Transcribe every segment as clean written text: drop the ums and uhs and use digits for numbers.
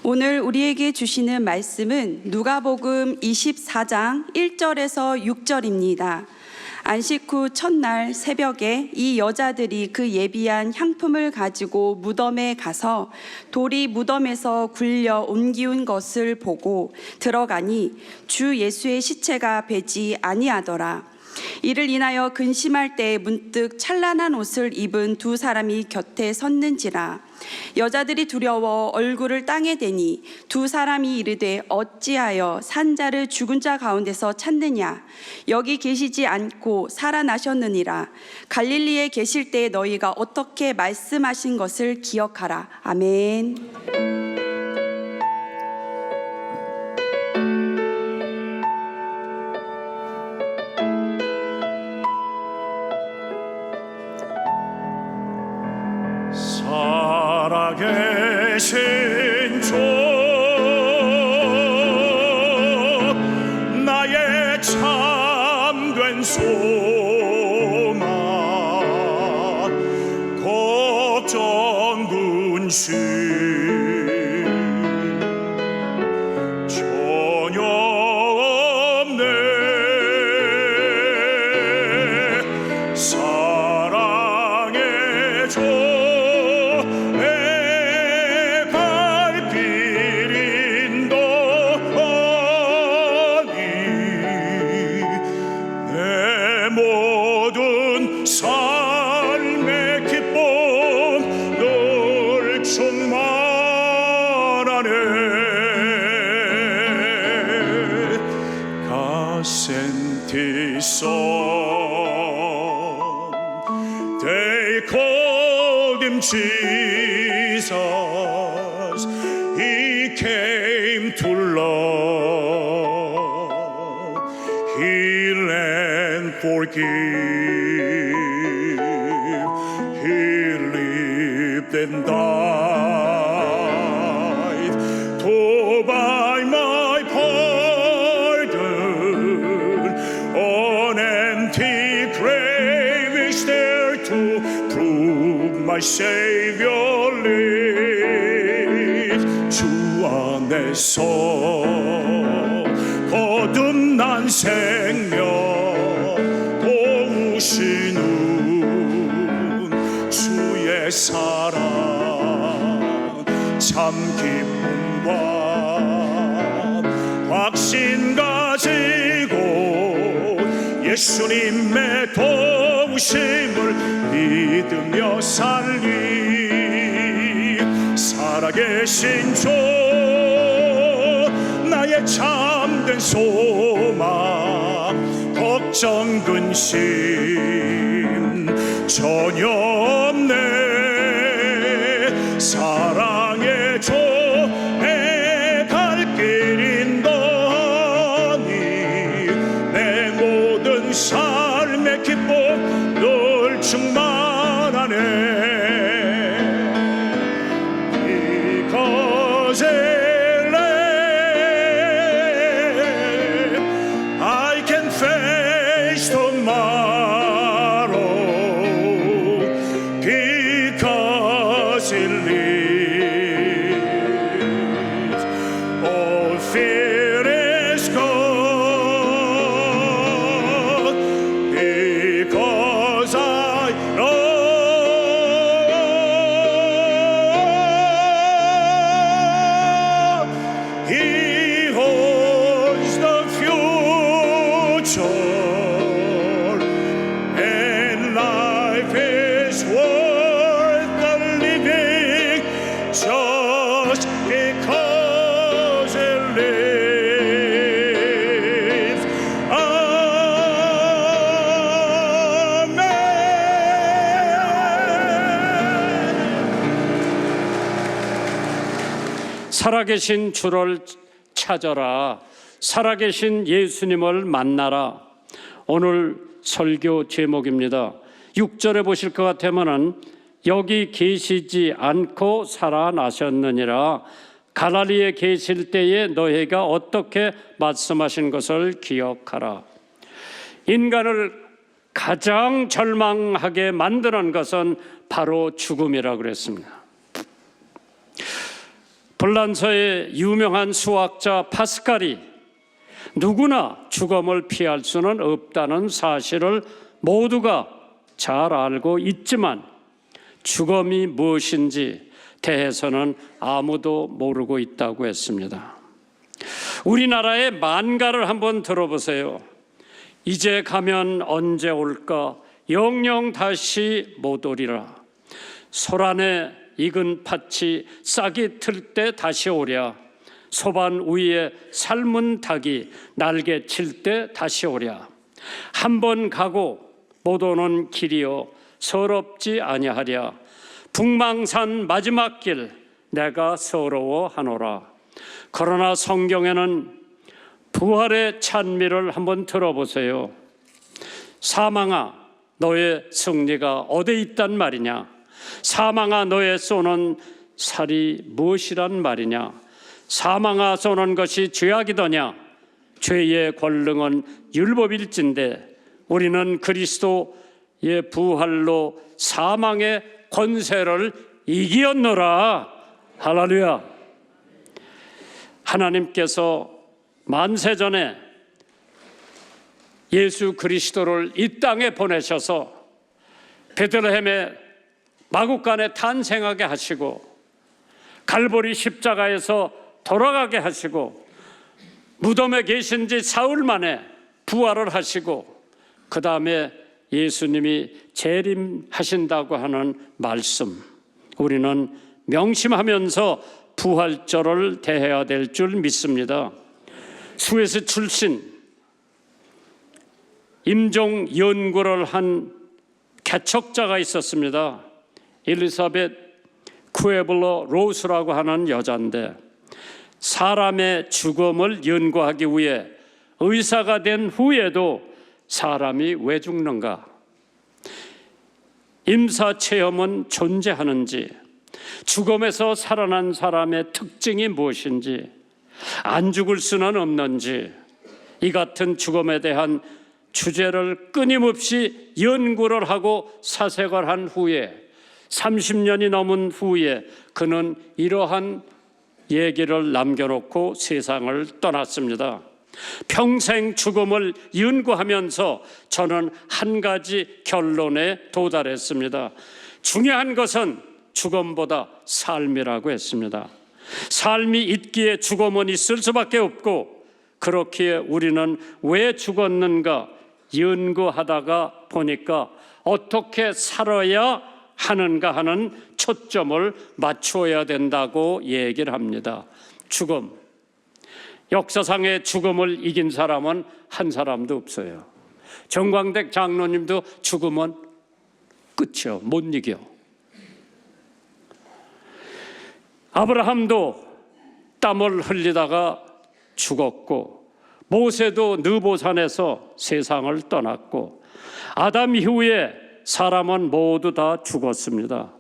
오늘 우리에게 주시는 말씀은 누가복음 24장 1절에서 6절입니다. 안식 후 첫날 새벽에 이 여자들이 그 예비한 향품을 가지고 무덤에 가서 돌이 무덤에서 굴려 옮기운 것을 보고 들어가니 주 예수의 시체가 배지 아니하더라. 이를 인하여 근심할 때에 문득 찬란한 옷을 입은 두 사람이 곁에 섰는지라. 여자들이 두려워 얼굴을 땅에 대니 두 사람이 이르되 어찌하여 산 자를 죽은 자 가운데서 찾느냐? 여기 계시지 않고 살아나셨느니라. 갈릴리에 계실 때 너희가 어떻게 말씀하신 것을 기억하라. 아멘. 살아계신 주 나의 참된 소망 걱정 근심 전혀 없네. 사랑의 주 삶의 기쁨 늘 충만하네. 가센티 선 They called him Jesus. to love, heal and forgive. He lived and died to buy my pardon. An empty grave is there to prove my Savior lives. 주 안에서 거듭난 생명 도우시는 주의 사랑 참 기쁨과 확신 가지고 예수님의 도우심을 믿으며 살리. 살아계신 주 나의 참된 소망, 걱정 근심 전혀 없네. 사랑의 주 내 갈 길 인도하니 내 모든 삶의 기쁨 늘 충만하네. Because I can face tomorrow, because He lives. All fear is gone, because I know He holds the future, and life is worth the living just because He lives. Amen. 살아계신 주를 찾아라. 살아계신 예수님을 만나라. 오늘 설교 제목입니다. 6절에 보실 것 같으면은 여기 계시지 않고 살아나셨느니라. 갈릴리에 계실 때에 너희가 어떻게 말씀하신 것을 기억하라. 인간을 가장 절망하게 만드는 것은 바로 죽음이라고 그랬습니다. 불란서의 유명한 수학자 파스칼이 누구나 죽음을 피할 수는 없다는 사실을 모두가 잘 알고 있지만 죽음이 무엇인지 대해서는 아무도 모르고 있다고 했습니다. 우리나라의 만가를 한번 들어보세요. 이제 가면 언제 올까? 영영 다시 못 오리라. 소란에 익은 팥이 싹이 틀 때 다시 오랴. 소반 위에 삶은 닭이 날개 칠 때 다시 오랴. 한 번 가고 못 오는 길이여 서럽지 아니하랴. 북망산 마지막 길 내가 서러워하노라. 그러나 성경에는 부활의 찬미를 한번 들어보세요. 사망아 너의 승리가 어디 있단 말이냐. 사망아 너의 쏘는 살이 무엇이란 말이냐. 사망아 쏘는 것이 죄악이더냐. 죄의 권능은 율법일진데 우리는 그리스도의 부활로 사망의 권세를 이기었노라. 할렐루야. 하나님께서 만세전에 예수 그리스도를 이 땅에 보내셔서 베들레헴의 마국간에 탄생하게 하시고 갈보리 십자가에서 돌아가게 하시고 무덤에 계신 지 사흘 만에 부활을 하시고 그 다음에 예수님이 재림하신다고 하는 말씀, 우리는 명심하면서 부활절을 대해야 될 줄 믿습니다. 스웨스 출신 임종 연구를 한 개척자가 있었습니다. 엘리사벳 쿠에블러 로스라고 하는 여자인데 사람의 죽음을 연구하기 위해 의사가 된 후에도 사람이 왜 죽는가? 임사체험은 존재하는지, 죽음에서 살아난 사람의 특징이 무엇인지, 안 죽을 수는 없는지, 이 같은 죽음에 대한 주제를 끊임없이 연구를 하고 사색을 한 후에 30년이 넘은 후에 그는 이러한 얘기를 남겨놓고 세상을 떠났습니다. 평생 죽음을 연구하면서 저는 한 가지 결론에 도달했습니다. 중요한 것은 죽음보다 삶이라고 했습니다. 삶이 있기에 죽음은 있을 수밖에 없고, 그렇기에 우리는 왜 죽었는가 연구하다가 보니까 어떻게 살아야 하는가 하는 초점을 맞춰야 된다고 얘기를 합니다. 죽음, 역사상의 죽음을 이긴 사람은 한 사람도 없어요. 정광택 장로님도 죽음은 끝이요, 못 이겨. 아브라함도 땀을 흘리다가 죽었고, 모세도 느보산에서 세상을 떠났고, 아담 이후에 사람은 모두 다 죽었습니다.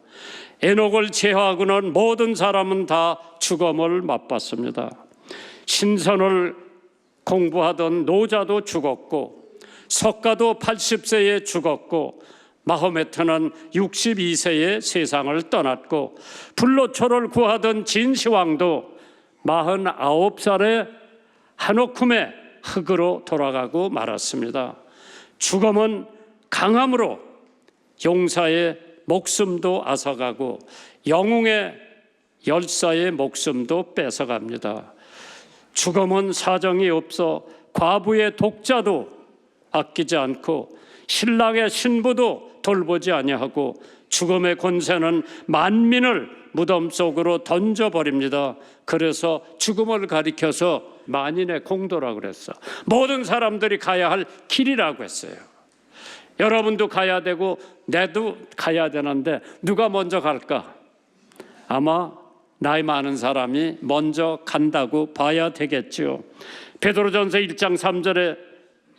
에녹을 제외하고는 모든 사람은 다 죽음을 맛봤습니다. 신선을 공부하던 노자도 죽었고, 석가도 80세에 죽었고, 마호메트는 62세에 세상을 떠났고, 불로초를 구하던 진시황도 49살에 한옥금의 흙으로 돌아가고 말았습니다. 죽음은 강함으로 용사의 목숨도 앗아가고 영웅의 열사의 목숨도 뺏어갑니다. 죽음은 사정이 없어 과부의 독자도 아끼지 않고 신랑의 신부도 돌보지 아니하고 죽음의 권세는 만민을 무덤 속으로 던져버립니다. 그래서 죽음을 가리켜서 만인의 공도라고 그랬어. 모든 사람들이 가야 할 길이라고 했어요. 여러분도 가야 되고 내도 가야 되는데 누가 먼저 갈까? 아마 나이 많은 사람이 먼저 간다고 봐야 되겠죠. 베드로전서 1장 3절에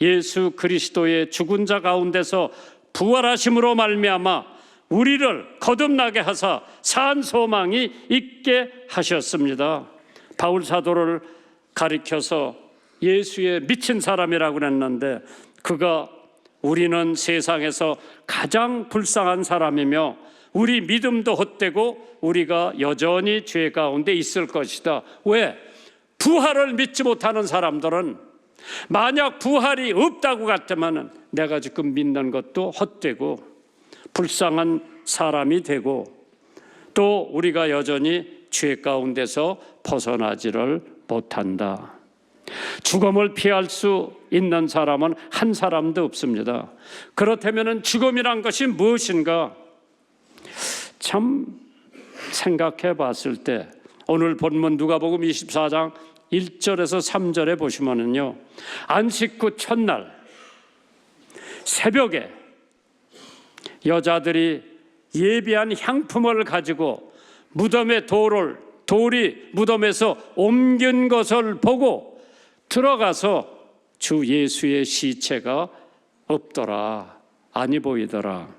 예수 그리스도의 죽은 자 가운데서 부활하심으로 말미암아 우리를 거듭나게 하사 산 소망이 있게 하셨습니다. 바울 사도를 가리켜서 예수에 미친 사람이라고 했는데, 그가 우리는 세상에서 가장 불쌍한 사람이며 우리 믿음도 헛되고 우리가 여전히 죄 가운데 있을 것이다. 왜? 부활을 믿지 못하는 사람들은 만약 부활이 없다고 같으면 내가 지금 믿는 것도 헛되고 불쌍한 사람이 되고, 또 우리가 여전히 죄 가운데서 벗어나지를 못한다. 죽음을 피할 수 있는 사람은 한 사람도 없습니다. 그렇다면 죽음이란 것이 무엇인가? 참 생각해 봤을 때 오늘 본문 누가복음 24장 1절에서 3절에 보시면은요, 안식 후 첫날 새벽에 여자들이 예비한 향품을 가지고 무덤의 돌이 무덤에서 옮긴 것을 보고 들어가서 주 예수의 시체가 없더라, 아니 보이더라.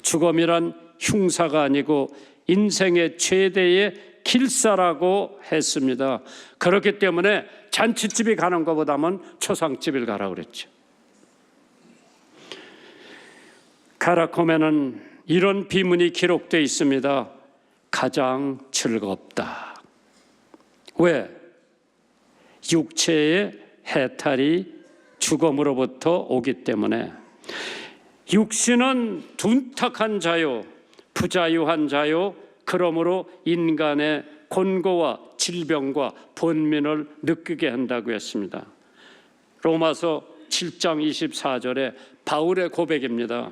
죽음이란 흉사가 아니고 인생의 최대의 길사라고 했습니다. 그렇기 때문에 잔치집이 가는 것보다는 초상집을 가라 그랬죠. 가라콤에는 이런 비문이 기록되어 있습니다. 가장 즐겁다. 왜? 육체의 해탈이 죽음으로부터 오기 때문에. 육신은 둔탁한 자요, 부자유한 자요, 그러므로 인간의 곤고와 질병과 번민을 느끼게 한다고 했습니다. 로마서 7장 24절에 바울의 고백입니다.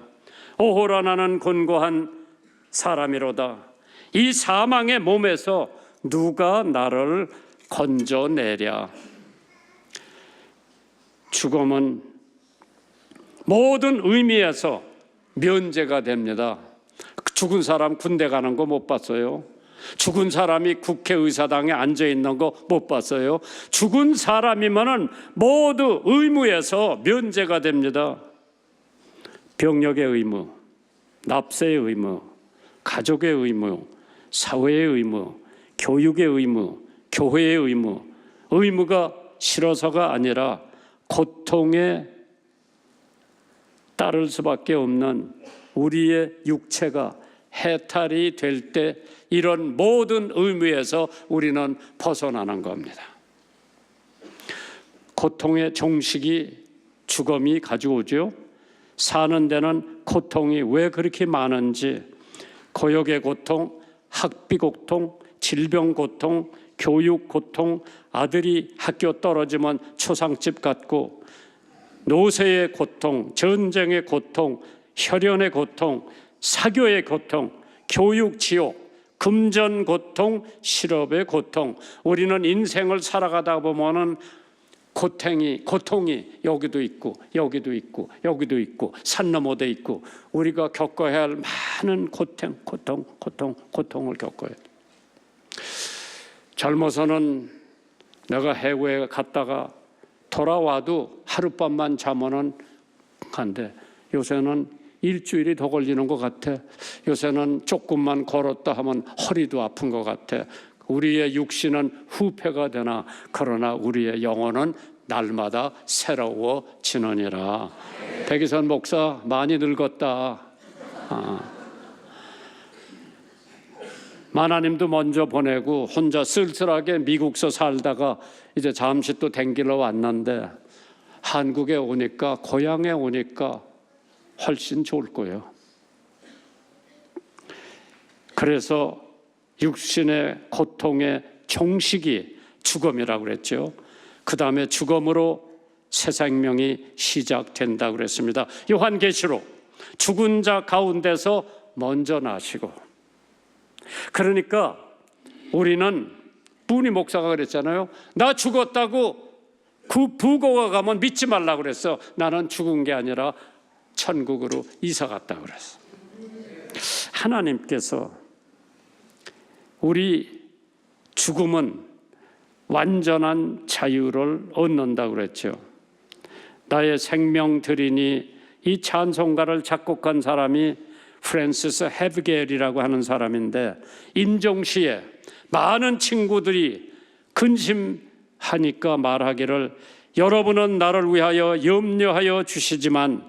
오호라 나는 곤고한 사람이로다. 이 사망의 몸에서 누가 나를 건져내랴. 죽음은 모든 의미에서 면제가 됩니다. 죽은 사람 군대 가는 거 못 봤어요? 죽은 사람이 국회의사당에 앉아 있는 거 못 봤어요? 죽은 사람이면은 모두 의무에서 면제가 됩니다. 병력의 의무, 납세의 의무, 가족의 의무, 사회의 의무, 교육의 의무, 교회의 의무, 의무가 싫어서가 아니라 고통에 따를 수밖에 없는 우리의 육체가 해탈이 될 때 이런 모든 의무에서 우리는 벗어나는 겁니다. 고통의 종식이 죽음이 가져오죠. 사는 데는 고통이 왜 그렇게 많은지, 고역의 고통, 학비 고통, 질병 고통, 교육 고통, 아들이 학교 떨어지면 초상집 갖고, 노쇠의 고통, 전쟁의 고통, 혈연의 고통, 사교의 고통, 교육 지옥, 금전 고통, 실업의 고통. 우리는 인생을 살아가다 보면은 고통이 여기도 있고 여기도 있고 여기도 있고 산 너머도 있고 우리가 겪어야 할 많은 고통을 겪어야 돼. 젊어서는 내가 해외에 갔다가 돌아와도 하룻밤만 자면은 간대. 요새는 일주일이 더 걸리는 것 같아. 요새는 조금만 걸었다 하면 허리도 아픈 것 같아. 우리의 육신은 후패가 되나 그러나 우리의 영혼은 날마다 새로워지느니라. 백이선 목사 많이 늙었다. 마나님도 먼저 보내고 혼자 쓸쓸하게 미국서 살다가 이제 잠시 또 댕기러 왔는데 한국에 오니까, 고향에 오니까 훨씬 좋을 거예요. 그래서 육신의 고통의 종식이 죽음이라고 그랬죠. 그 다음에 죽음으로 새 생명이 시작된다고 그랬습니다. 요한계시록 죽은 자 가운데서 먼저 나시고, 그러니까 우리는 뿌니 목사가 그랬잖아요. 나 죽었다고 그 부고가 가면 믿지 말라고 그랬어. 나는 죽은 게 아니라 천국으로 이사 갔다고 그랬어. 하나님께서 우리 죽음은 완전한 자유를 얻는다고 그랬죠. 나의 생명 드리니, 이 찬송가를 작곡한 사람이 프랜시스 헤브겔이라고 하는 사람인데, 임종시에 많은 친구들이 근심하니까 말하기를, 여러분은 나를 위하여 염려하여 주시지만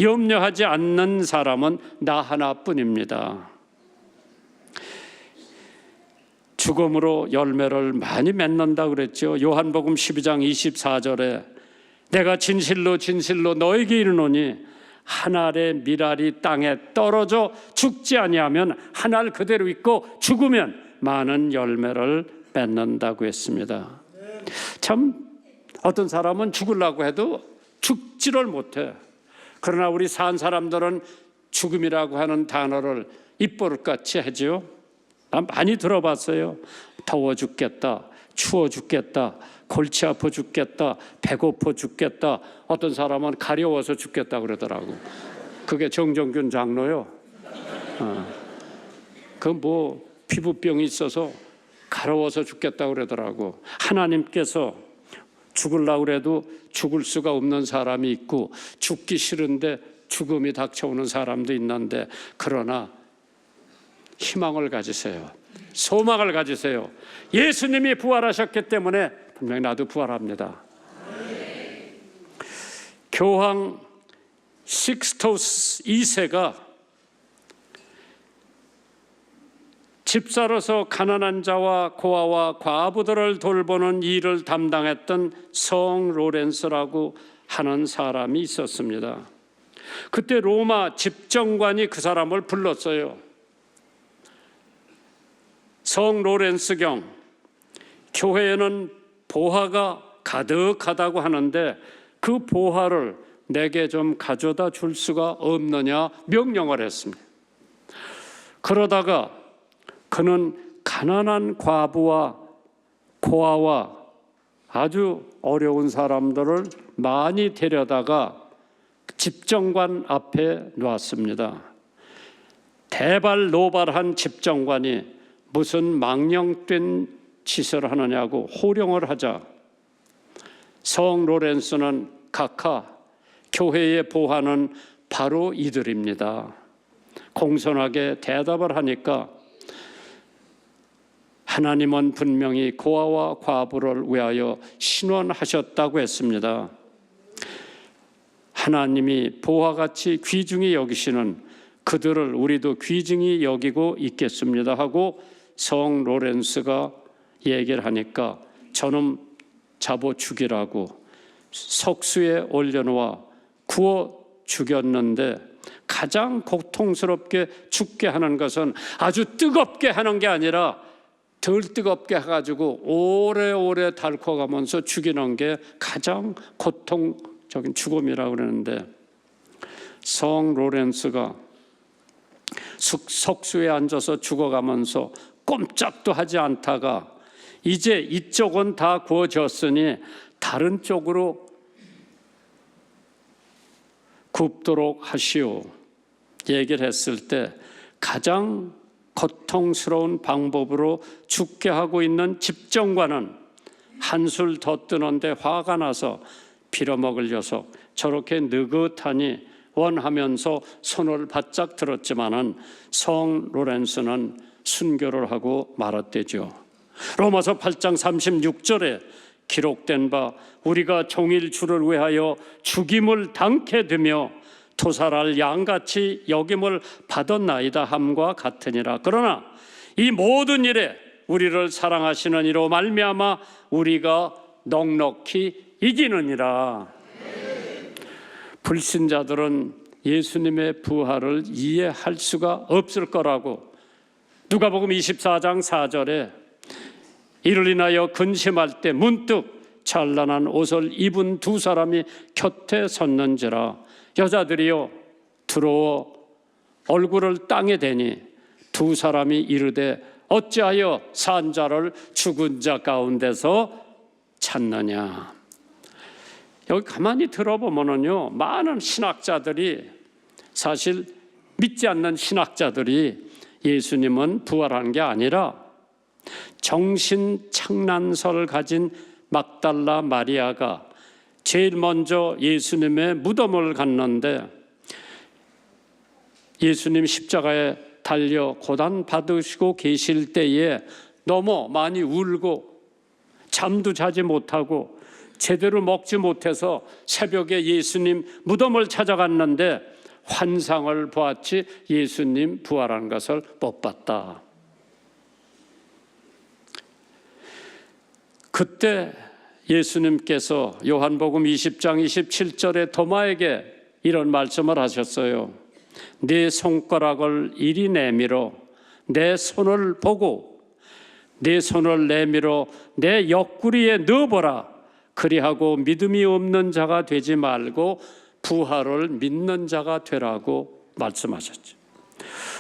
염려하지 않는 사람은 나 하나뿐입니다. 죽음으로 열매를 많이 맺는다고 그랬죠. 요한복음 12장 24절에 내가 진실로 진실로 너에게 이르노니 한 알의 밀알이 땅에 떨어져 죽지 아니하면 한 알 그대로 있고 죽으면 많은 열매를 맺는다고 했습니다. 참 어떤 사람은 죽으려고 해도 죽지를 못해. 그러나 우리 산 사람들은 죽음이라고 하는 단어를 입버릇같이 하죠. 난 많이 들어봤어요. 더워 죽겠다, 추워 죽겠다, 골치 아파 죽겠다, 배고파 죽겠다. 어떤 사람은 가려워서 죽겠다 그러더라고. 그게 정정균 장로요. 그 뭐 피부병이 있어서 가려워서 죽겠다 그러더라고. 하나님께서 죽으려고 그래도 죽을 수가 없는 사람이 있고, 죽기 싫은데 죽음이 닥쳐오는 사람도 있는데, 그러나 희망을 가지세요. 소망을 가지세요. 예수님이 부활하셨기 때문에 분명히 나도 부활합니다. 교황 식스토스 2세가 집사로서 가난한 자와 고아와 과부들을 돌보는 일을 담당했던 성 로렌스라고 하는 사람이 있었습니다. 그때 로마 집정관이 그 사람을 불렀어요. 성 로렌스경, 교회에는 보화가 가득하다고 하는데 그 보화를 내게 좀 가져다 줄 수가 없느냐 명령을 했습니다. 그러다가 그는 가난한 과부와 고아와 아주 어려운 사람들을 많이 데려다가 집정관 앞에 놨습니다. 대발노발한 집정관이 무슨 망령된 짓을 하느냐고 호령을 하자 성 로렌스는 각하 교회의 보화는 바로 이들입니다. 공손하게 대답을 하니까 하나님은 분명히 고아와 과부를 위하여 신원하셨다고 했습니다. 하나님이 보화같이 귀중히 여기시는 그들을 우리도 귀중히 여기고 있겠습니다 하고 성 로렌스가 얘기를 하니까 저놈 잡아 죽이라고 석수에 올려놓아 구워 죽였는데 가장 고통스럽게 죽게 하는 것은 아주 뜨겁게 하는 게 아니라 덜 뜨겁게 해가지고 오래오래 닳아가면서 죽이는 게 가장 고통적인 죽음이라고 그러는데 성 로렌스가 석수에 앉아서 죽어가면서 꼼짝도 하지 않다가 이제 이쪽은 다 구워졌으니 다른 쪽으로 굽도록 하시오 얘기를 했을 때 가장 고통스러운 방법으로 죽게 하고 있는 집정관은 한술 더 뜨는데 화가 나서 빌어먹을 녀석 저렇게 느긋하니 원하면서 손을 바짝 들었지만은 성 로렌스는 순교를 하고 말았대죠. 로마서 8장 36절에 기록된 바 우리가 종일 주를 위하여 죽임을 당케 되며 토살할 양같이 여김을 받았나이다 함과 같으니라. 그러나 이 모든 일에 우리를 사랑하시는 이로 말미암아 우리가 넉넉히 이기느니라. 불신자들은 예수님의 부활을 이해할 수가 없을 거라고 누가복음 24장 4절에 이를 인하여 근심할 때 문득 찬란한 옷을 입은 두 사람이 곁에 섰는지라. 여자들이여 들어와 얼굴을 땅에 대니 두 사람이 이르되 어찌하여 산 자를 죽은 자 가운데서 찾느냐. 여기 가만히 들어보면요 많은 신학자들이 사실 믿지 않는 신학자들이 예수님은 부활한 게 아니라 정신착란설을 가진 막달라 마리아가 제일 먼저 예수님의 무덤을 갔는데 예수님 십자가에 달려 고난 받으시고 계실 때에 너무 많이 울고 잠도 자지 못하고 제대로 먹지 못해서 새벽에 예수님 무덤을 찾아갔는데 환상을 보았지 예수님 부활한 것을 못 봤다. 그때 예수님께서 요한복음 20장 27절에 도마에게 이런 말씀을 하셨어요. 네 손가락을 이리 내밀어 내 손을 보고 네 손을 내밀어 내 옆구리에 넣어보라. 그리하고 믿음이 없는 자가 되지 말고 부활을 믿는 자가 되라고 말씀하셨죠.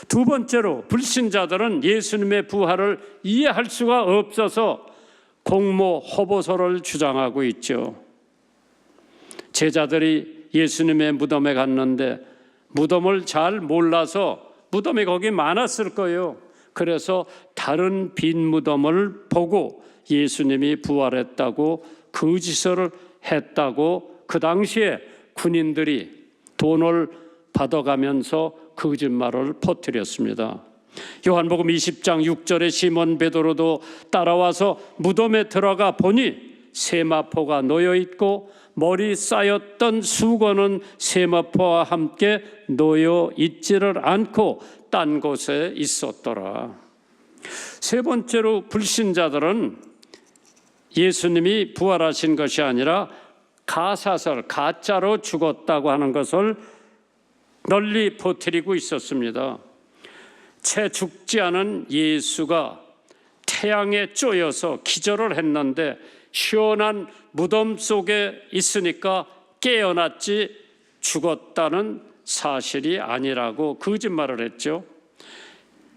두 번째로 불신자들은 예수님의 부활을 이해할 수가 없어서 공모 허보소를 주장하고 있죠. 제자들이 예수님의 무덤에 갔는데 무덤을 잘 몰라서 무덤이 거기 많았을 거예요. 그래서 다른 빈 무덤을 보고 예수님이 부활했다고 거짓을 했다고 그 당시에 군인들이 돈을 받아가면서 거짓말을 퍼뜨렸습니다. 요한복음 20장 6절에 시몬 베드로도 따라와서 무덤에 들어가 보니 세마포가 놓여 있고 머리 쌓였던 수건은 세마포와 함께 놓여 있지를 않고 딴 곳에 있었더라. 세 번째로 불신자들은 예수님이 부활하신 것이 아니라 가사설, 가짜로 죽었다고 하는 것을 널리 퍼뜨리고 있었습니다. 채 죽지 않은 예수가 태양에 쪼여서 기절을 했는데 시원한 무덤 속에 있으니까 깨어났지 죽었다는 사실이 아니라고 거짓말을 했죠.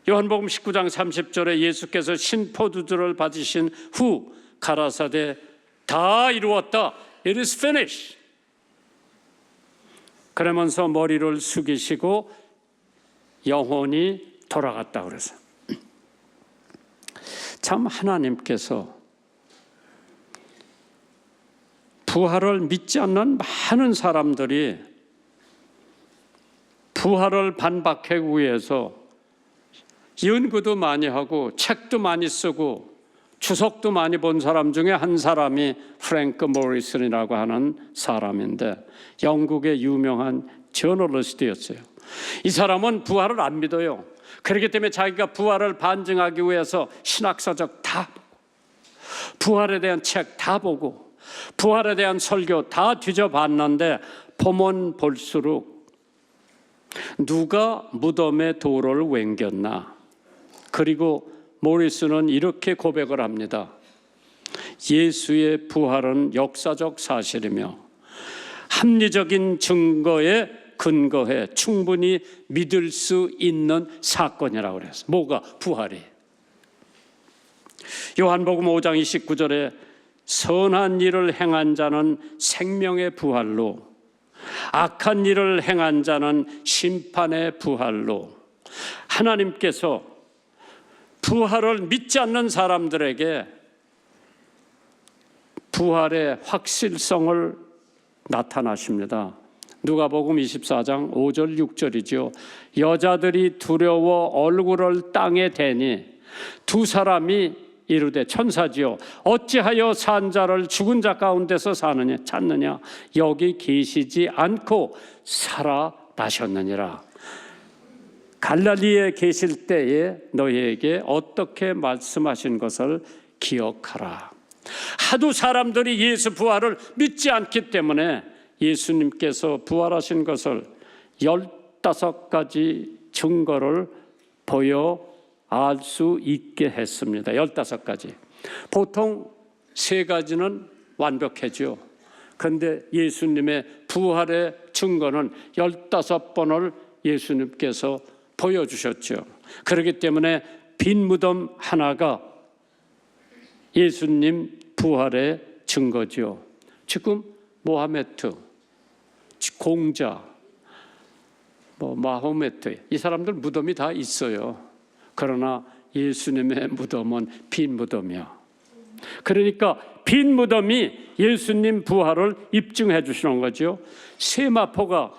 요한복음 19장 30절에 예수께서 신포도주를 받으신 후 가라사대 다 이루었다. It is finished. 그러면서 머리를 숙이시고 영혼이 돌아갔다 그래서 참 하나님께서 부활을 믿지 않는 많은 사람들이 부활을 반박하기 위해서 연구도 많이 하고 책도 많이 쓰고 주석도 많이 본 사람 중에 한 사람이 프랭크 모리슨이라고 하는 사람인데 영국의 유명한 저널리스트였어요. 이 사람은 부활을 안 믿어요. 그렇기 때문에 자기가 부활을 반증하기 위해서 신학서적 다 보고 부활에 대한 책 다 보고 부활에 대한 설교 다 뒤져봤는데 보면 볼수록 누가 무덤에 돌을 옮겼나. 그리고 모리스는 이렇게 고백을 합니다. 예수의 부활은 역사적 사실이며 합리적인 증거에 근거해 충분히 믿을 수 있는 사건이라고 그랬어요. 뭐가? 부활이. 요한복음 5장 29절에 선한 일을 행한 자는 생명의 부활로 악한 일을 행한 자는 심판의 부활로 하나님께서 부활을 믿지 않는 사람들에게 부활의 확실성을 나타나십니다. 누가복음 24장 5절 6절이죠. 여자들이 두려워 얼굴을 땅에 대니 두 사람이 이르되 천사지요 어찌하여 산 자를 죽은 자 가운데서 찾느냐 여기 계시지 않고 살아나셨느니라. 갈릴리에 계실 때에 너희에게 어떻게 말씀하신 것을 기억하라. 하도 사람들이 예수 부활을 믿지 않기 때문에 예수님께서 부활하신 것을 15가지 증거를 보여 알 수 있게 했습니다. 15가지. 보통 3가지는 완벽해지요. 그런데 예수님의 부활의 증거는 15번을 예수님께서 보여주셨죠. 그렇기 때문에 빈 무덤 하나가 예수님 부활의 증거죠. 지금 모하메트, 공자, 마호메트 이 사람들 무덤이 다 있어요. 그러나 예수님의 무덤은 빈 무덤이야. 그러니까 빈 무덤이 예수님 부활을 입증해 주시는 거죠. 세마포가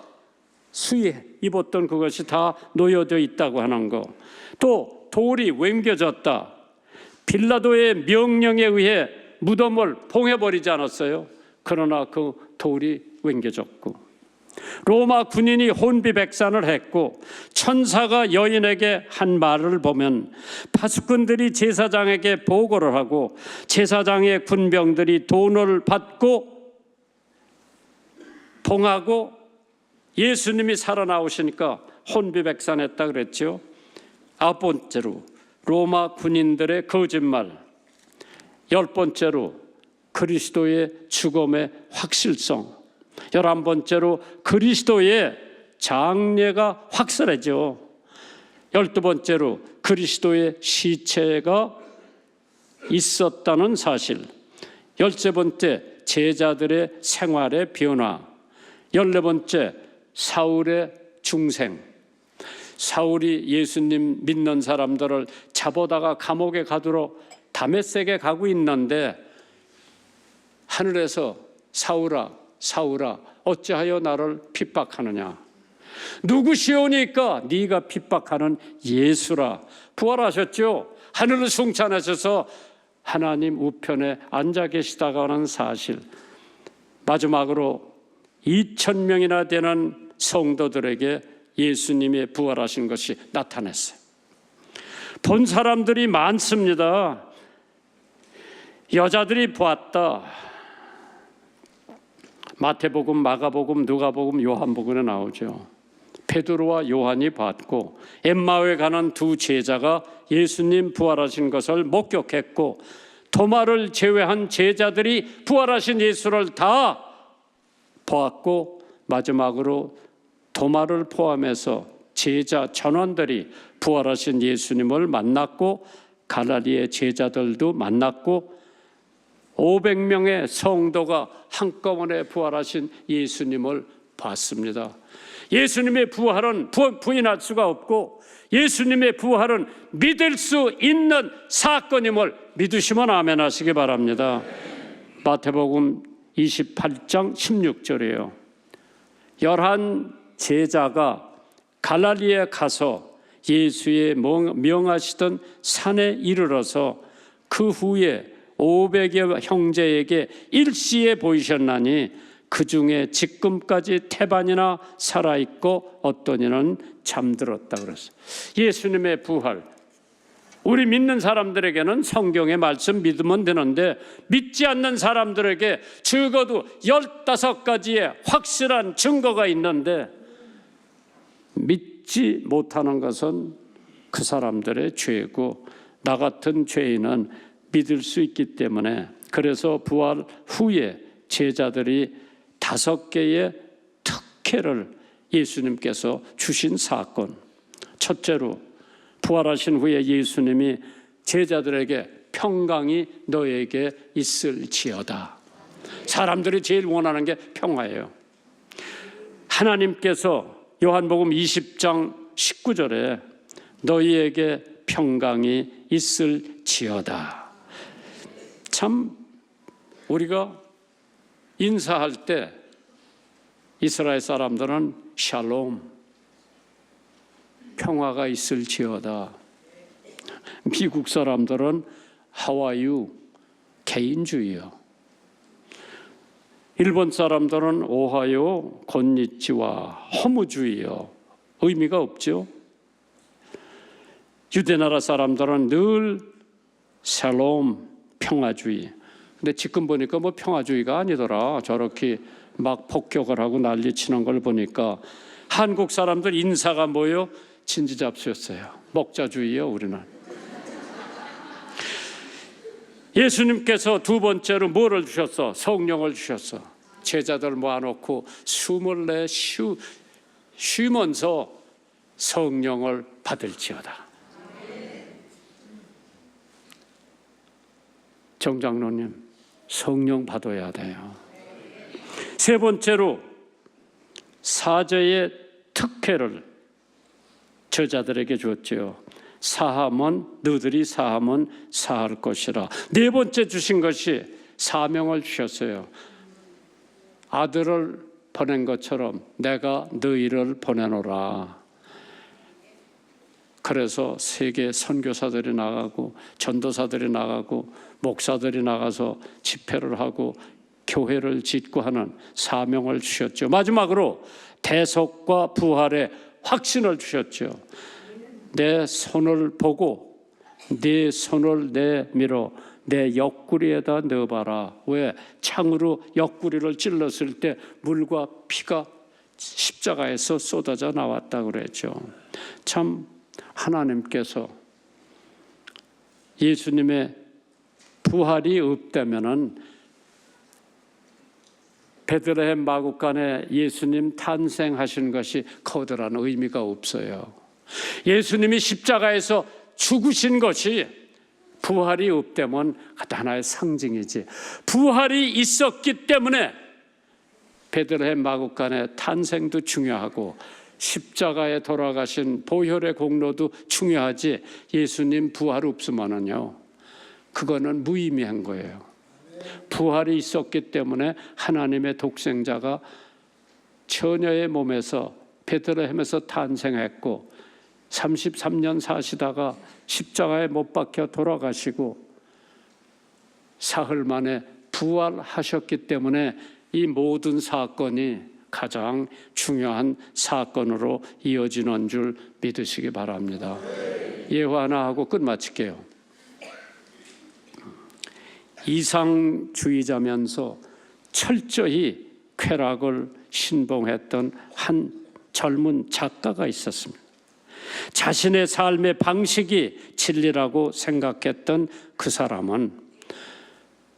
수의 입었던 그것이 다 놓여져 있다고 하는 거. 또 돌이 옮겨졌다. 빌라도의 명령에 의해 무덤을 봉해버리지 않았어요. 그러나 그 돌이 옮겨졌고 로마 군인이 혼비백산을 했고 천사가 여인에게 한 말을 보면 파수꾼들이 제사장에게 보고를 하고 제사장의 군병들이 돈을 받고 봉하고 예수님이 살아나오시니까 혼비백산했다 그랬죠. 9번째로 로마 군인들의 거짓말, 10번째로 그리스도의 죽음의 확실성, 11번째로 그리스도의 장례가 확실해져. 12번째로 그리스도의 시체가 있었다는 사실. 13번째 제자들의 생활의 변화. 14번째 사울의 중생. 사울이 예수님 믿는 사람들을 잡아다가 감옥에 가두러 다메섹에 가고 있는데 하늘에서 사울아 어찌하여 나를 핍박하느냐. 누구시오니까 네가 핍박하는 예수라. 부활하셨죠. 하늘을 승천하셔서 하나님 우편에 앉아 계시다가 하는 사실. 마지막으로 2,000명이나 되는 성도들에게 예수님의 부활하신 것이 나타났어요. 본 사람들이 많습니다. 여자들이 보았다. 마태복음, 마가복음, 누가복음, 요한복음에 나오죠. 베드로와 요한이 봤고 엠마오에 가는 두 제자가 예수님 부활하신 것을 목격했고 도마를 제외한 제자들이 부활하신 예수를 다 보았고 마지막으로 도마를 포함해서 제자 전원들이 부활하신 예수님을 만났고 갈릴리의 제자들도 만났고 500명의 성도가 한꺼번에 부활하신 예수님을 봤습니다. 예수님의 부활은 부인할 수가 없고 예수님의 부활은 믿을 수 있는 사건임을 믿으시면 아멘 하시기 바랍니다. 마태복음 28장 16절이에요. 11 제자가 갈릴리에 가서 예수의 명하시던 산에 이르러서 그 후에 500여 형제에게 일시에 보이셨나니 그 중에 지금까지 태반이나 살아있고 어떤 이는 잠들었다 그랬어요. 예수님의 부활, 우리 믿는 사람들에게는 성경의 말씀 믿으면 되는데 믿지 않는 사람들에게 적어도 15가지의 확실한 증거가 있는데 믿지 못하는 것은 그 사람들의 죄고 나 같은 죄인은 믿을 수 있기 때문에 그래서 부활 후에 제자들이 5개의 특혜를 예수님께서 주신 사건. 첫째로 부활하신 후에 예수님이 제자들에게 평강이 너에게 있을지어다. 사람들이 제일 원하는 게 평화예요. 하나님께서 요한복음 20장 19절에 너희에게 평강이 있을지어다. 참 우리가 인사할 때 이스라엘 사람들은 샬롬, 평화가 있을지어다. 미국 사람들은 하와유, 개인주의요. 일본 사람들은 오하요, 곤니치와, 허무주의요. 의미가 없죠. 유대나라 사람들은 늘 샬롬, 평화주의. 근데 지금 보니까 뭐 평화주의가 아니더라. 저렇게 막 폭격을 하고 난리치는 걸 보니까 한국 사람들 인사가 뭐요? 진지잡수였어요. 먹자주의요, 우리는. 예수님께서 두 번째로 뭐를 주셨어? 성령을 주셨어. 제자들 모아놓고 숨을 쉬면서 성령을 받을지어다. 정장로님, 성령 받아야 돼요. 세 번째로 사죄의 특혜를 저자들에게 줬죠. 사함은 너희들이 사함은 사할 것이라. 네 번째 주신 것이 사명을 주셨어요. 아들을 보낸 것처럼 내가 너희를 보내노라. 그래서 세계 선교사들이 나가고 전도사들이 나가고 목사들이 나가서 집회를 하고 교회를 짓고 하는 사명을 주셨죠. 마지막으로 대속과 부활의 확신을 주셨죠. 내 손을 보고 네 손을 내밀어 내 옆구리에다 넣어봐라. 왜? 창으로 옆구리를 찔렀을 때 물과 피가 십자가에서 쏟아져 나왔다고 그랬죠. 참 하나님께서 예수님의 부활이 없다면은 베들레헴 마구간에 예수님 탄생하신 것이 커다란 의미가 없어요. 예수님이 십자가에서 죽으신 것이 부활이 없다면 하나의 상징이지. 부활이 있었기 때문에 베들레헴 마구간의 탄생도 중요하고 십자가에 돌아가신 보혈의 공로도 중요하지. 예수님 부활 없으면은요, 그거는 무의미한 거예요. 부활이 있었기 때문에 하나님의 독생자가 처녀의 몸에서 베들레헴에서 탄생했고 33년 사시다가 십자가에 못 박혀 돌아가시고 사흘 만에 부활하셨기 때문에 이 모든 사건이 가장 중요한 사건으로 이어지는 줄 믿으시기 바랍니다. 예화 하나 하고 끝마칠게요. 이상주의자면서 철저히 쾌락을 신봉했던 한 젊은 작가가 있었습니다. 자신의 삶의 방식이 진리라고 생각했던 그 사람은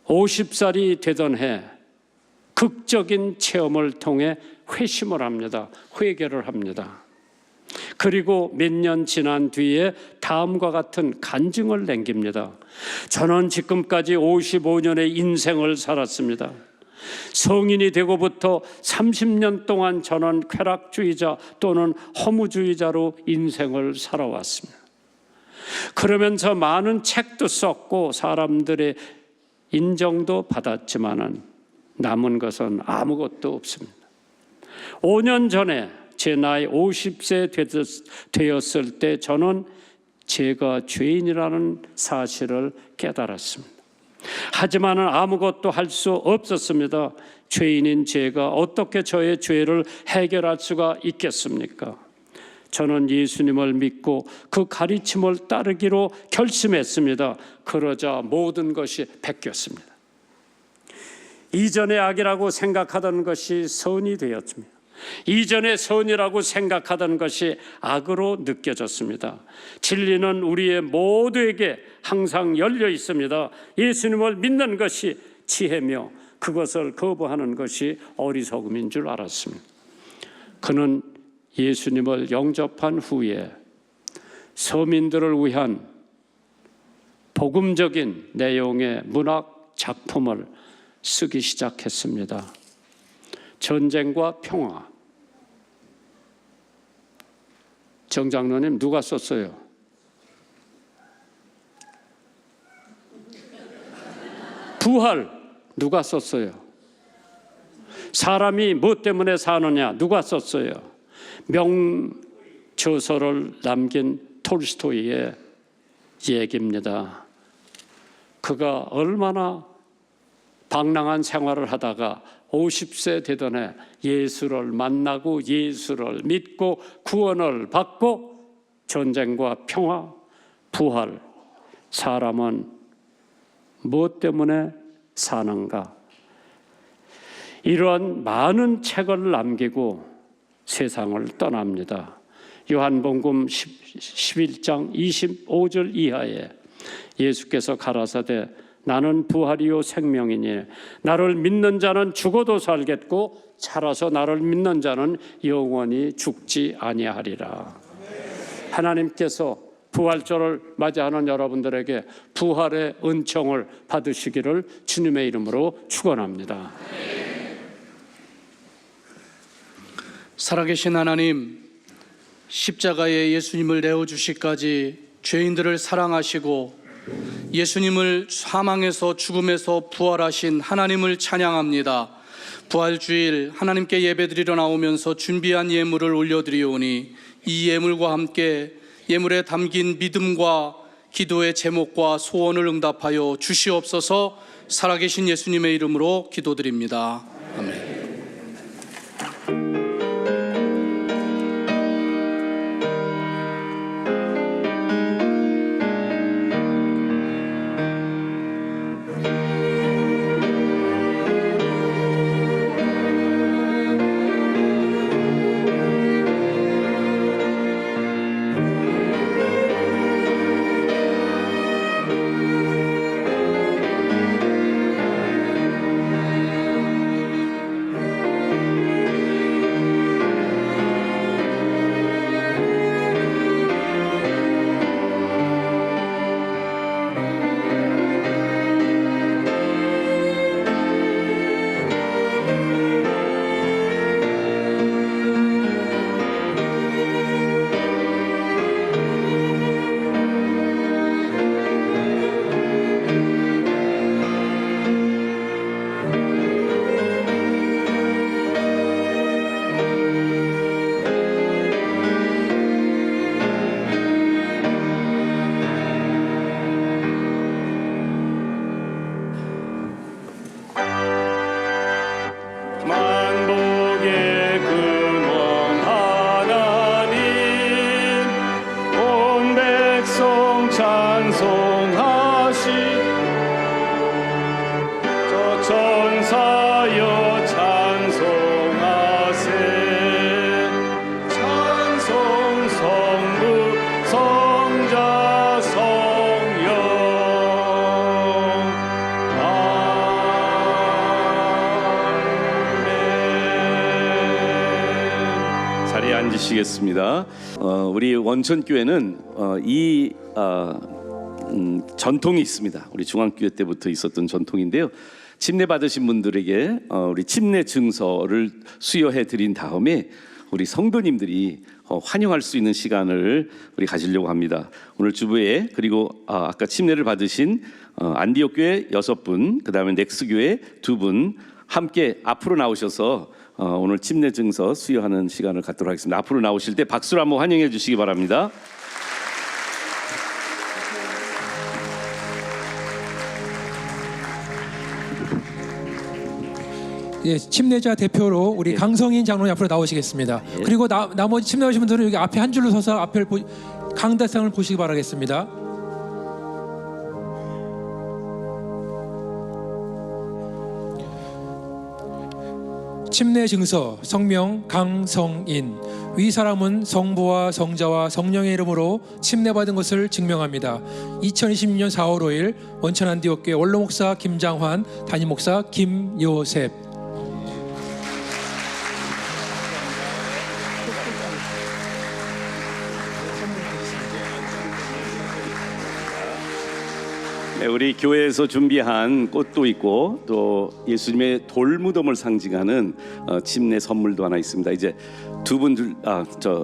50살이 되던 해 극적인 체험을 통해 회심을 합니다. 회개를 합니다. 그리고 몇 년 지난 뒤에 다음과 같은 간증을 남깁니다. 저는 지금까지 55년의 인생을 살았습니다. 성인이 되고부터 30년 동안 저는 쾌락주의자 또는 허무주의자로 인생을 살아왔습니다. 그러면서 많은 책도 썼고 사람들의 인정도 받았지만은 남은 것은 아무것도 없습니다. 5년 전에 제 나이 50세 되었을 때 저는 제가 죄인이라는 사실을 깨달았습니다. 하지만 아무것도 할 수 없었습니다. 죄인인 제가 어떻게 저의 죄를 해결할 수가 있겠습니까? 저는 예수님을 믿고 그 가르침을 따르기로 결심했습니다. 그러자 모든 것이 바뀌었습니다. 이전의 악이라고 생각하던 것이 선이 되었습니다. 이전의 선이라고 생각하던 것이 악으로 느껴졌습니다. 진리는 우리의 모두에게 항상 열려 있습니다. 예수님을 믿는 것이 지혜며 그것을 거부하는 것이 어리석음인 줄 알았습니다. 그는 예수님을 영접한 후에 서민들을 위한 복음적인 내용의 문학 작품을 쓰기 시작했습니다. 전쟁과 평화. 정 장로님 누가 썼어요? 부활 누가 썼어요? 사람이 무엇 때문에 사느냐 누가 썼어요? 명저서를 남긴 톨스토이의 얘기입니다. 그가 얼마나 방랑한 생활을 하다가 50세 되던 해 예수를 만나고 예수를 믿고 구원을 받고 전쟁과 평화, 부활, 사람은 무엇 때문에 사는가? 이러한 많은 책을 남기고 세상을 떠납니다. 요한복음 11장 25절 이하에 예수께서 가라사대 나는 부활이요 생명이니 나를 믿는 자는 죽어도 살겠고 살아서 나를 믿는 자는 영원히 죽지 아니하리라. 하나님께서 부활절을 맞이하는 여러분들에게 부활의 은총을 받으시기를 주님의 이름으로 축원합니다. 살아계신 하나님, 십자가에 예수님을 내어주시기까지 죄인들을 사랑하시고 예수님을 사망에서 죽음에서 부활하신 하나님을 찬양합니다. 부활주일 하나님께 예배드리러 나오면서 준비한 예물을 올려드리오니 이 예물과 함께 예물에 담긴 믿음과 기도의 제목과 소원을 응답하여 주시옵소서. 살아계신 예수님의 이름으로 기도드립니다. 아멘. 앉으시겠습니다. 우리 원천교회는 전통이 있습니다. 우리 중앙교회 때부터 있었던 전통인데요. 침례 받으신 분들에게 우리 침례 증서를 수여해 드린 다음에 우리 성도님들이 환영할 수 있는 시간을 우리 가지려고 합니다. 오늘 주부에 그리고 아까 침례를 받으신 안디옥 교회 6분, 그다음에 넥스 교회 2분 함께 앞으로 나오셔서 오늘 침례 증서 수여하는 시간을 갖도록 하겠습니다. 앞으로 나오실 때 박수로 한번 환영해 주시기 바랍니다. 예, 침례자 대표로 우리 강성인 장로님 앞으로 나오시겠습니다. 그리고 나머지 침례 오신 분들은 여기 앞에 한 줄로 서서 앞에 강대상을 보시기 바라겠습니다. 침례 증서 성명 강성인. 위 사람은 성부와 성자와 성령의 이름으로 침례받은 것을 증명합니다. 2020년 4월 5일 원천 안디옥교회 원로 목사 김장환, 담임 목사 김요셉. 네, 우리 교회에서 준비한 꽃도 있고 또 예수님의 돌무덤을 상징하는 침례 선물도 하나 있습니다. 이제 두 분들,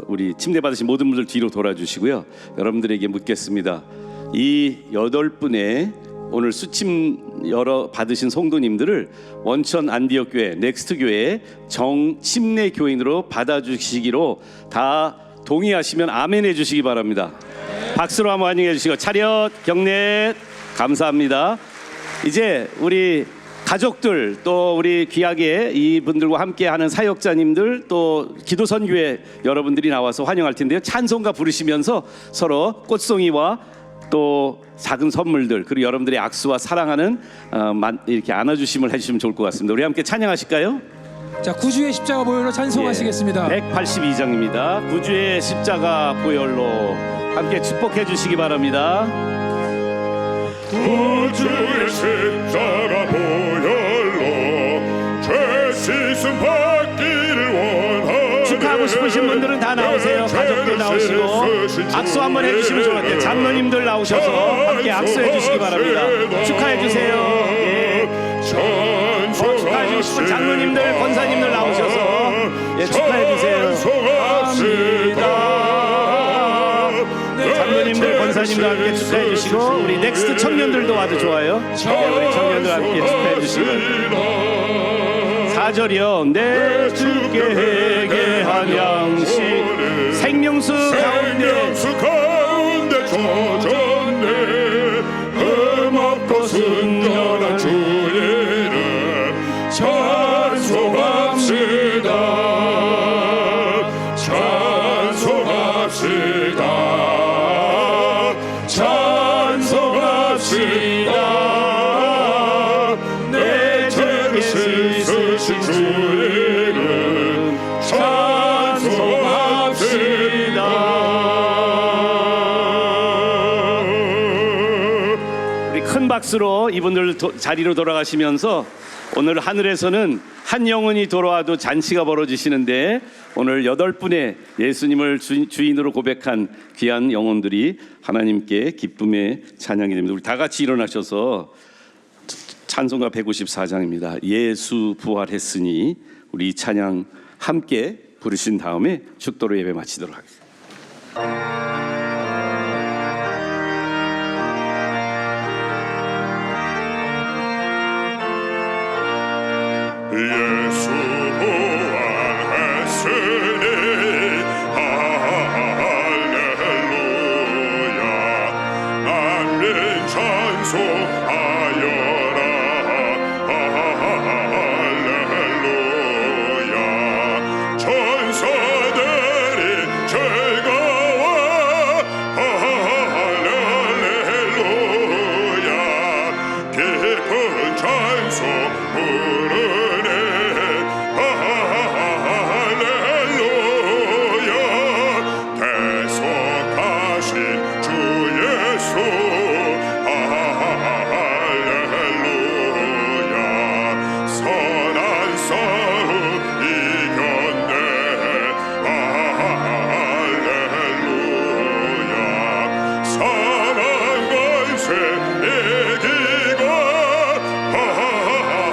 우리 침례 받으신 모든 분들 뒤로 돌아주시고요. 여러분들에게 묻겠습니다. 이 8분의 오늘 수침 받으신 성도님들을 원천 안디옥 교회, 넥스트 교회 정침례 교인으로 받아주시기로 다 동의하시면 아멘 해주시기 바랍니다. 박수로 한번 환영해 주시고 차렷 경례 감사합니다. 이제 우리 가족들 또 우리 귀하게 이분들과 함께하는 사역자님들 또 기도선교회 여러분들이 나와서 환영할 텐데요. 찬송가 부르시면서 서로 꽃송이와 또 작은 선물들 그리고 여러분들의 악수와 사랑하는 이렇게 안아주심을 해주시면 좋을 것 같습니다. 우리 함께 찬양하실까요? 자, 구주의 십자가 보혈로 찬송하시겠습니다. 182장입니다. 구주의 십자가 보혈로 함께 축복해 주시기 바랍니다. 구주의 십자가 보혈로 죄 씻음 받기를 원하네. 축하하고 싶으신 분들은 다 나오세요. 가족들 나오시고 악수 한번 해주시면 좋을 것 같아요. 장로님들 나오셔서 함께 악수해 주시기 바랍니다. 축하해 주세요. 예. 축하해 주고 싶은 장로님들, 권사님들 나오셔서 축하해 주세요. 장로님들, 권사님들 함께 축하해 주시고 우리 넥스트 청년들도 와도 좋아요. 우리 청년들 함께 축하해 주시고 4절이요. 내 주께 회개한 양식 생명수 가운데 젖었네. 흠없고 순전한 주의 이름 찬송합시다. 내 죄를 씻으신 주의 이름 찬송합시다. 우리 큰 박수로 이분들 자리로 돌아가시면서 오늘 하늘에서는 한 영혼이 돌아와도 잔치가 벌어지시는데 오늘 8분의 예수님을 주인으로 고백한 귀한 영혼들이 하나님께 기쁨의 찬양이 됩니다. 우리 다 같이 일어나셔서 찬송가 154장입니다. 예수 부활했으니 우리 이 찬양 함께 부르신 다음에 축도로 예배 마치도록 하겠습니다. 예수 부활했으니 할렐루야. 만민 찬송하여라. 할렐루야. 천사들이 즐거워. 할렐루야. 깊은 찬송 부르네. 할렐루야. 계속하신 주 예수. 할렐루야. 선한 싸움 이겼네. 할렐루야. 사망 권세 이기고. 할렐루야.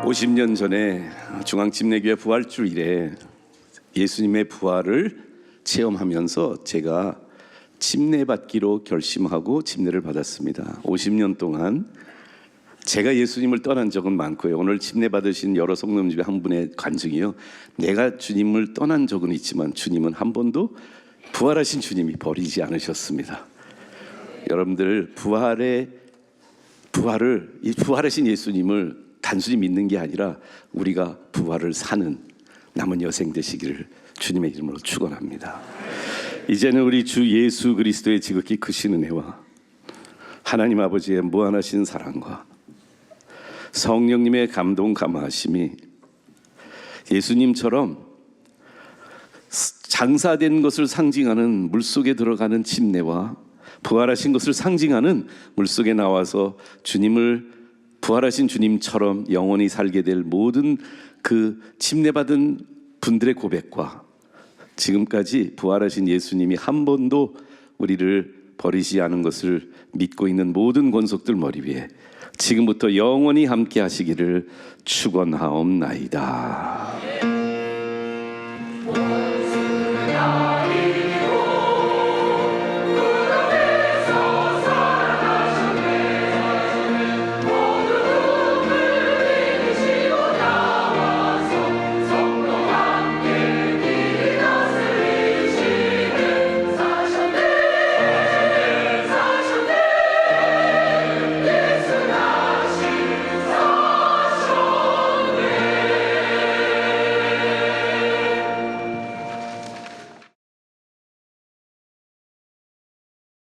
50년 전에 중앙침례교회 부활주일에 예수님의 부활을 체험하면서 제가 침례받기로 결심하고 침례를 받았습니다. 50년 동안 제가 예수님을 떠난 적은 많고요. 오늘 침례 받으신 여러 성도님 중에 한 분의 간증이요. 내가 주님을 떠난 적은 있지만 주님은 한 번도 부활하신 주님이 버리지 않으셨습니다. 여러분들 부활하신 예수님을 단순히 믿는 게 아니라 우리가 부활을 사는 남은 여생 되시기를 주님의 이름으로 축원합니다. 이제는 우리 주 예수 그리스도의 지극히 크신 은혜와 하나님 아버지의 무한하신 사랑과 성령님의 감동 감화하심이 예수님처럼 장사된 것을 상징하는 물속에 들어가는 침례와 부활하신 것을 상징하는 물속에 나와서 주님을 부활하신 주님처럼 영원히 살게 될 모든 그 침례받은 분들의 고백과 지금까지 부활하신 예수님이 한 번도 우리를 버리지 않은 것을 믿고 있는 모든 권속들 머리 위에 지금부터 영원히 함께 하시기를 축원하옵나이다.